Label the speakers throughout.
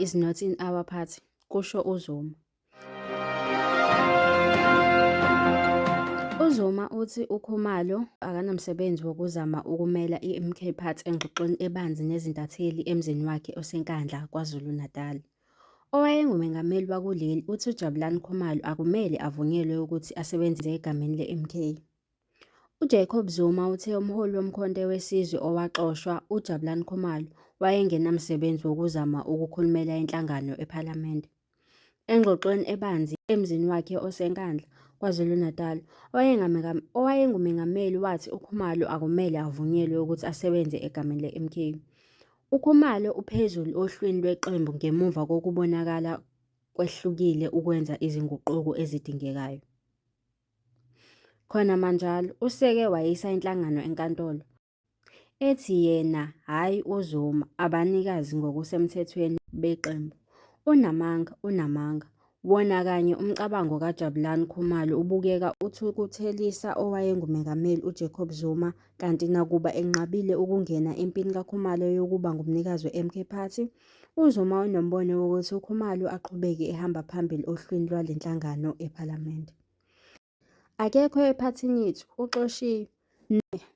Speaker 1: is not in our party," kusho uZuma. UZuma uthi uKhumalo akanamsebenzi wokuzama ukumela i-MK Party engxoxweni ebanzi nezintatheli emzini wakhe oseNkandla, KwaZulu-Natal. Owayengumengameli wakuleli uthi uJabulani Khumalo akumele avunyelwe ukuthi asebenze egameni le-MK. UJacob Zuma uthe umholi womkhonto wesizwe owaxoshwa, uJabulani Khumalo, wayengenamsebenzi wokuzama ukukhulumela inhlangano ePhalamende. Engxoxweni ebanzi emzini wakhe oseNkandla, KwaZulu-Natal, owayengumengameli wathi uKhumalo akumele avunyelwe ukuthi asebenze egameni le-MK. UKhumalo uphezulu ohlwini lweqembu ngemuva kokubonakala kwehlukile ukwenza izinguquko ezidingekayo. Khona manjalo, useke wayisa inhlangano enkantolo, ethi yena, hhayi uZuma, abanikazi ngokusemthethweni beqembu, unamanga, wona kanye umcabango kaJabulani Khumalo ubukeka uthukuthelisa owayengumengameli uJacob Zuma, kanti nakuba enqabile ukungena empini kaKhumalo yokuba ngumnikazi we-MK Party, uZuma unombono wokuthi uKhumalo aqhubeke ehamba phambili ohlwini lwale nhlangano ePhalamende. Akekho ephathini yethu, uxoshiwe.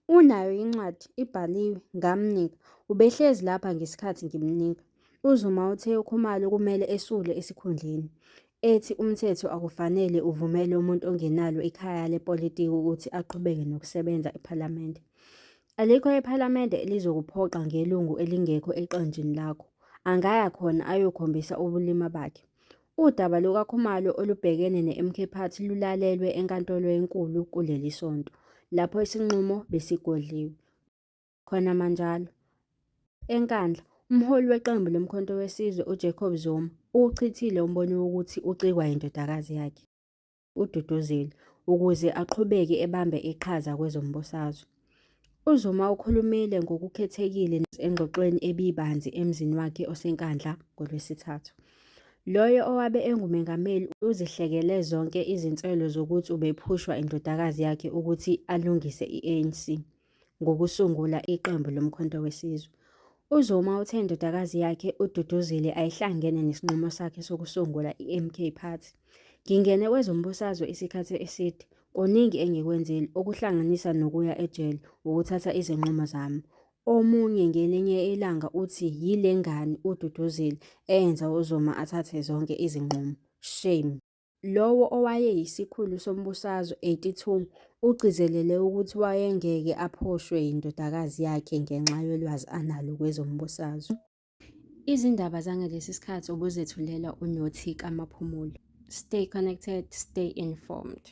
Speaker 1: Unayo incwadi, ibhaliwe, ngamnika, ubehlezi lapha ngesikhathi ngimnika. UZuma uthe uKhumalo kumele esule esikhundleni, ethi umthetho akufanele uvumele umuntu ongenalo ikhaya lepolitiki ukuthi aqhubeke nokusebenza ePhalamende. Alikho iPhalamende elizokuphoqa ngelungu elingekho eqenjini lakho. Angaya khona ayokhombisa ubulima bakhe. Udaba lukaKhumalo olubhekene ne-MK Party lulalelwe enkantolo enkulu kuleli sonto, lapho isinqumo besigodliwe. Khona manjalo, eNkandla, umholi weqembu lomkhonto wesizwe uJacob Zuma uwuchithile umbono wokuthi ucikwa yindodakazi yakhe, uDuduzile, ukuze aqhubeke ebambe iqhaza kwezombusazwe. UZuma ukhulumile ngokukhethekile engxoxweni ebibanzi emzini wakhe oseNkandla ngoLwesithathu. Loyo owabe engumengameli uzihlekele zonke izinselo zokuthi ubephushwa indodakazi yakhe ukuthi alungise i-ANC ngokusungula iqembu lomkhonto wesizwe. UZuma uthe indodakazi yakhe uDuduzile ayihlangene nesinqumo sakhe sokusungula i-MK Party. "Ngingene kwezombusazwe isikhathi eside, kuningi engikwenzile, okuhlanganisa nokuya ejele, ukuthatha izinqumo zami." Omunye ngelinye ilanga uthi yile ngane uDuduzile eyenza uZuma athathe zonke izinqumo. Shame. Lowo owayeyisikhulu sombusazwe 82 ugcizelele ukuthi wayengeke aphoshwe yindodakazi yakhe ngenxa yolwazi analo kwezombusazwe. Izindaba zangalesi sikhathi ubuzethulela uNothika Maphumulo. Stay connected, stay informed.